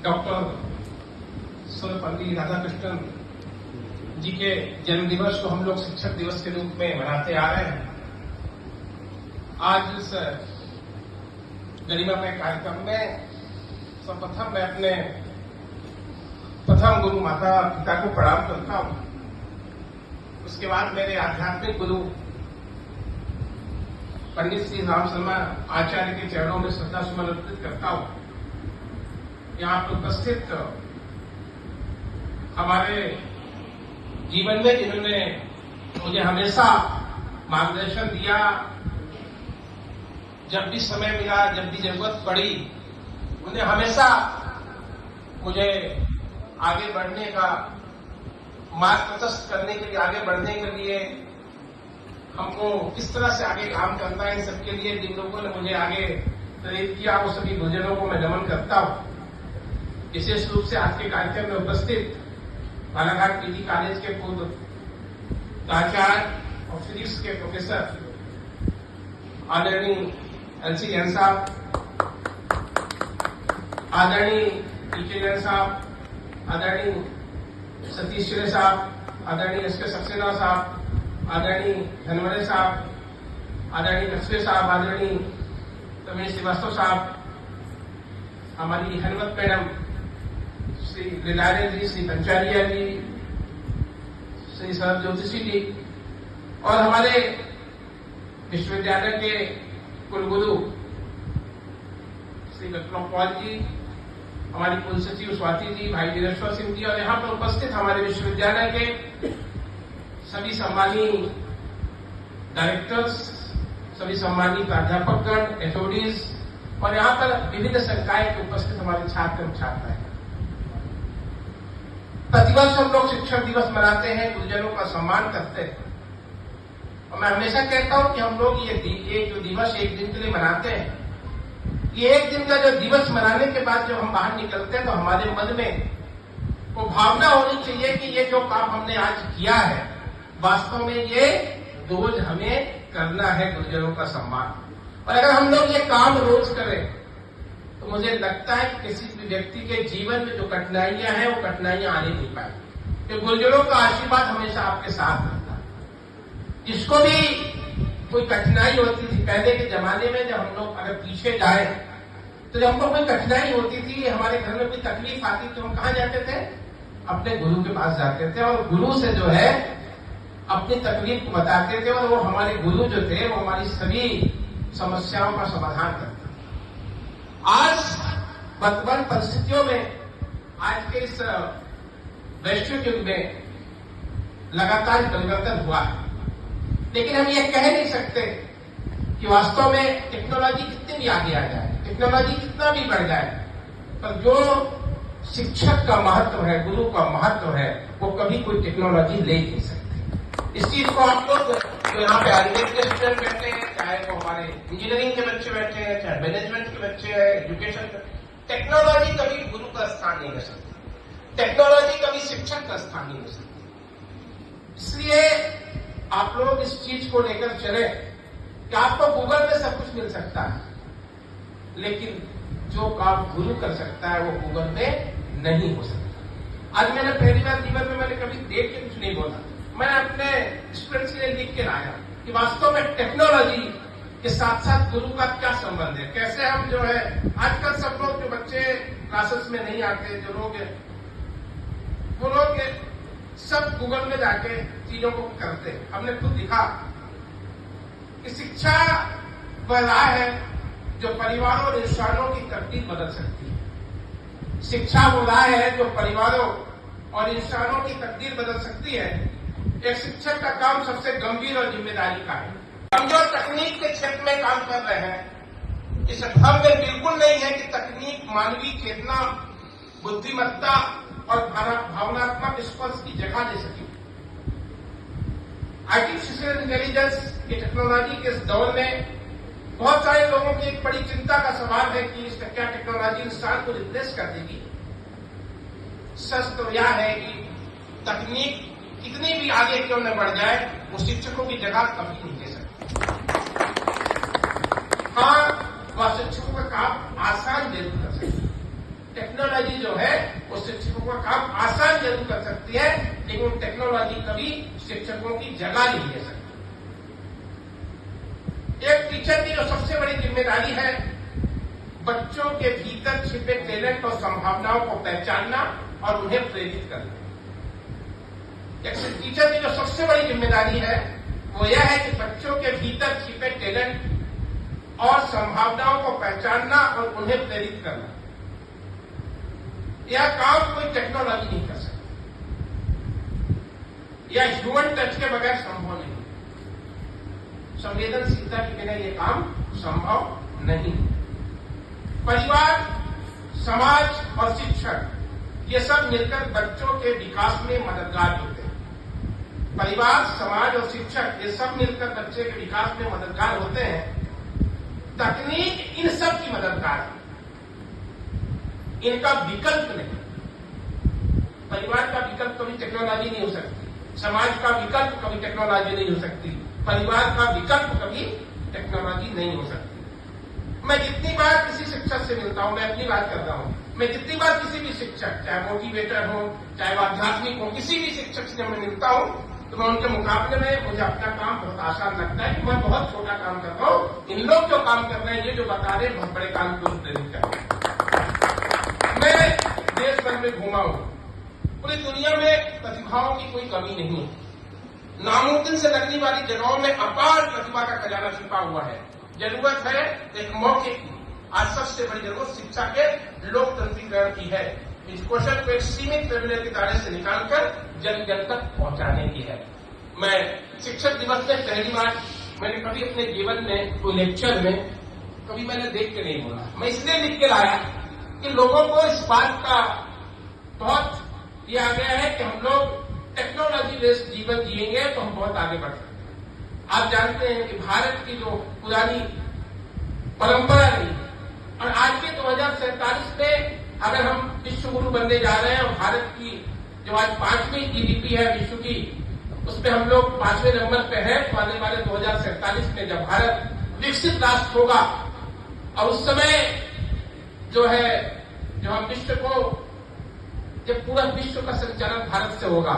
Doctor Sarvepalli Radhakrishnan जी के जन्म दिवस को हम लोग शिक्षक दिवस के रूप में मनाते आ रहे हैं। आज इस गरिमामय कार्यक्रम में सर्वप्रथम मैं अपने प्रथम गुरु माता पिता को प्रणाम करता हूं। उसके बाद मेरे आध्यात्मिक गुरु पंडित श्री राम शर्मा आचार्य के चरणों में श्रद्धा सुमन अर्पित करता हूं। यहां पर उपस्थित हमारे जीवन में जिन्होंने मुझे हमेशा मार्गदर्शन दिया, जब भी समय मिला, जब भी जरूरत पड़ी, उन्हें हमेशा मुझे आगे बढ़ने का मार्ग प्रशस्त करने के लिए, आगे बढ़ने के लिए, हमको किस तरह से आगे काम करना है, इन सबके लिए जिन लोगों ने मुझे आगे प्रेरित किया, वो सभी गुरुजनों को मैं नमन करता हूं। विशेष रूप से आज के कार्यक्रम में उपस्थित बालाघाट पीजी कॉलेज के पूर्व प्राचार्य और फिजिक्स के प्रोफेसर आदरणीय एलसी जैन साहब, आदरणीय पीके जैन साहब, आदरणीय सतीश शिरे साहब, आदरणीय एस के सक्सेना साहब, आदरणीय धनवरे साहब, आदरणीय कस्बे साहब, आदरणीय रमेश श्रीवास्तव साहब, हमारी हनुमत मैडम, श्री लिलारे जी, श्री पंचारिया जी, श्री शरद ज्योतिषी जी और हमारे विश्वविद्यालय के कुलगुरु श्री डॉक्टर पॉल जी, हमारी कुल सचिव स्वाति जी, भाई वीरेश्वर सिंह जी और यहाँ पर उपस्थित हमारे विश्वविद्यालय के सभी सम्मानीय डायरेक्टर्स, सभी सम्मानीय प्राध्यापकगण, एचओडीज और यहाँ पर विभिन्न संकाय के उपस्थित हमारे छात्र एवं छात्राएं। प्रतिवर्ष हम लोग शिक्षक दिवस मनाते हैं, गुरुजनों का सम्मान करते हैं और मैं हमेशा कहता हूं कि हम लोग ये जो दिवस एक दिन के लिए मनाते हैं, ये एक दिन का जो दिवस मनाने के बाद जब हम बाहर निकलते हैं तो हमारे मन में वो भावना होनी चाहिए कि ये जो काम हमने आज किया है, वास्तव में ये रोज हमें करना है, गुरुजनों का सम्मान। और अगर हम लोग ये काम रोज करें तो मुझे लगता है कि किसी भी व्यक्ति के जीवन में जो कठिनाइयां हैं वो कठिनाइयां आने नहीं पाएंगी, तो गुरुजनों का आशीर्वाद हमेशा आपके साथ रहता है। जिसको भी कोई कठिनाई होती थी पहले के जमाने में, जब हम लोग अगर पीछे जाए तो जब हमको कोई कठिनाई होती थी, हमारे घर में कोई तकलीफ आती तो हम कहाँ जाते थे? अपने गुरु के पास जाते थे और गुरु से जो है अपनी तकलीफ को बताते थे और वो हमारे गुरु जो थे वो हमारी सभी समस्याओं का समाधान करते। आज वर्तमान परिस्थितियों में, आज के इस वैश्विक युग में लगातार परिवर्तन हुआ है, लेकिन हम ये कह नहीं सकते कि वास्तव में टेक्नोलॉजी कितनी भी आगे आ जाए, टेक्नोलॉजी कितना भी बढ़ जाए, पर जो शिक्षक का महत्व है, गुरु का महत्व है, वो कभी कोई टेक्नोलॉजी ले नहीं सकती। इस चीज को आप लोग जो यहाँ पे आयुर्वेद के स्टूडेंट बैठे हैं, चाहे वो हमारे इंजीनियरिंग के बच्चे बैठे हैं, चाहे मैनेजमेंट के बच्चे हैं, एजुकेशन के, टेक्नोलॉजी कभी गुरु का स्थान नहीं ले सकती, टेक्नोलॉजी कभी शिक्षक का स्थान नहीं ले सकती। इसलिए आप लोग इस चीज को लेकर चले कि आपको गूगल में सब कुछ मिल सकता है, लेकिन जो काम गुरु कर सकता है वो गूगल में नहीं हो सकता। आज मैंने पहली बार जीवन में मैंने कभी देख के कुछ नहीं बोला, मैंने अपने स्टूडेंट्स के लिए लिख के लाया कि वास्तव में टेक्नोलॉजी के साथ साथ गुरु का क्या संबंध है, कैसे हम जो है आजकल सब लोग जो बच्चे क्लासेस में नहीं आते, जो लोग वो लोग सब गूगल में जाके चीजों को करते हैं। हमने खुद लिखा कि शिक्षा वह राह है जो परिवारों और इंसानों की तकदीर बदल सकती है। शिक्षा वो राह है जो परिवारों और इंसानों की तकदीर बदल सकती है। एक शिक्षक का काम सबसे गंभीर और जिम्मेदारी का है। हम जो तकनीक के क्षेत्र में काम कर रहे हैं, इस भ्रम में बिल्कुल नहीं है कि तकनीक मानवीय चेतना, बुद्धिमत्ता और भावनात्मक स्पर्श की जगह ले सके। आर्टिफिशियल इंटेलिजेंस की टेक्नोलॉजी के इस दौर में बहुत सारे लोगों की एक बड़ी चिंता का सवाल है कि इसका क्या टेक्नोलॉजी इंसान को रिप्लेस कर देगी। सच तो यह है कि तकनीक कितनी भी आगे क्यों न बढ़ जाए, वो शिक्षकों की जगह कभी नहीं ले सकती। हाँ, वह शिक्षकों का काम आसान जरूर कर सकती, टेक्नोलॉजी जो है वो शिक्षकों का काम आसान जरूर कर सकती है, लेकिन टेक्नोलॉजी कभी शिक्षकों की जगह नहीं ले सकती। एक टीचर की जो सबसे बड़ी जिम्मेदारी है, बच्चों के भीतर छिपे टैलेंट और संभावनाओं को पहचानना और उन्हें प्रेरित करना। एक टीचर की जो सबसे बड़ी जिम्मेदारी है वो यह है कि बच्चों के भीतर छिपे टैलेंट और संभावनाओं को पहचानना और उन्हें प्रेरित करना। यह काम कोई टेक्नोलॉजी नहीं कर सकती, यह ह्यूमन टच के बगैर संभव नहीं। संवेदनशीलता के बिना यह काम संभव नहीं। परिवार, समाज और शिक्षक ये सब मिलकर बच्चों के विकास में मददगार होते हैं। परिवार, समाज और शिक्षक ये सब मिलकर बच्चे के विकास में मददगार होते हैं। तकनीक इन सब की मददगार है, इनका विकल्प नहीं। परिवार का विकल्प कभी टेक्नोलॉजी नहीं हो सकती, समाज का विकल्प कभी टेक्नोलॉजी नहीं हो सकती, परिवार का विकल्प कभी टेक्नोलॉजी नहीं हो सकती। मैं जितनी बार किसी शिक्षक से मिलता हूं, मैं अपनी बात कर रहा हूं, मैं जितनी बार किसी भी शिक्षक, चाहे मोटिवेटर हो, चाहे वो आध्यात्मिक हो, किसी भी शिक्षक से मैं मिलता हूं तो मैं उनके मुकाबले में मुझे अपना काम बहुत आसान लगता है कि मैं बहुत छोटा काम कर रहा हूं। इन लोग जो काम कर रहे हैं, ये जो बता रहे हैं, बहुत बड़े काम को प्रेरित कर रहे हैं। मैं देश भर में घूमा हूं, पूरी दुनिया में प्रतिभाओं की कोई कमी नहीं है। नामुमकिन से लगने वाली जगहों में अपार प्रतिभा का खजाना छिपा हुआ है। जरूरत है एक मौके की। आज सबसे बड़ी जरूरत शिक्षा के लोकतंत्रीकरण की है। इस क्वेश्चन को एक सीमित कैबिनेट के दायरे से निकालकर जन जन तक पहुंचाने की है। मैं शिक्षक दिवस में पहली बार मैंने कभी अपने जीवन में कोई लेक्चर में कभी मैंने देख के नहीं बोला। मैं इसलिए लिख के लाया कि लोगों को इस बात का बहुत किया गया है कि हम लोग टेक्नोलॉजी बेस्ड जीवन जिएंगे तो हम बहुत आगे बढ़ सकते हैं। आप जानते हैं कि भारत की जो पुरानी परंपरा रही और आज के 2047 में अगर हम विश्व गुरु बनने जा रहे हैं और भारत की जो आज 5वीं जीडीपी है विश्व की, उसमें हम लोग 5वें नंबर पे हैं, तो आने वाले 2047 में जब भारत विकसित राष्ट्र होगा और उस समय जो है जो हम विश्व को, जब पूरा विश्व का संचालन भारत से होगा,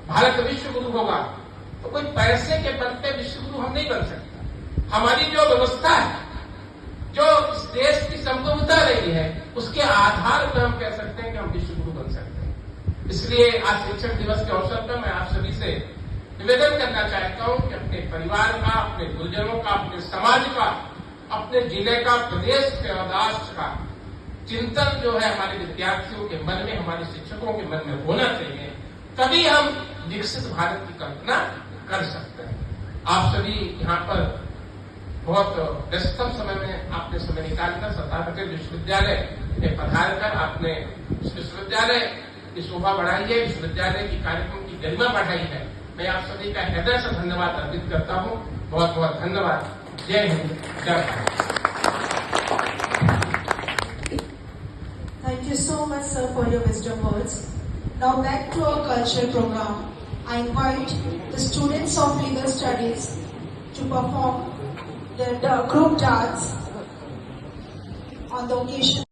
भारत विश्व गुरु होगा, तो कोई पैसे के बल पे विश्व गुरु हम नहीं बन सकते। हमारी जो व्यवस्था है, जो इस देश की संप्रभुता रही है, उसके आधार पर हम कह सकते हैं कि हम विश्व गुरु बन सकते हैं। इसलिए आज शिक्षक दिवस के अवसर पर मैं आप सभी से निवेदन करना चाहता हूं कि अपने परिवार का, अपने गुरुजनों का, अपने समाज का, अपने जिले का, प्रदेश के और राष्ट्र का चिंतन जो है हमारे विद्यार्थियों के मन में, हमारे शिक्षकों के मन में होना चाहिए। तभी हम विकसित भारत की कल्पना कर सकते हैं। आप सभी यहाँ पर बहुत व्यस्तम समय में आपने समय निकालकर सरदार पटेल विश्वविद्यालय में पधार कर आपने इस विश्वविद्यालय की शोभा बढ़ाई है, विश्वविद्यालय की कार्यक्रम की गरिमा बढ़ाई है। मैं आप सभी का हृदय से धन्यवाद अर्पित करता हूँ। बहुत बहुत धन्यवाद। जय हिंद, जय Bharat. Thank you so much, sir, for your wisdom words. Now back to our cultural program. I invite the students of legal studies to perform the group dance on the occasion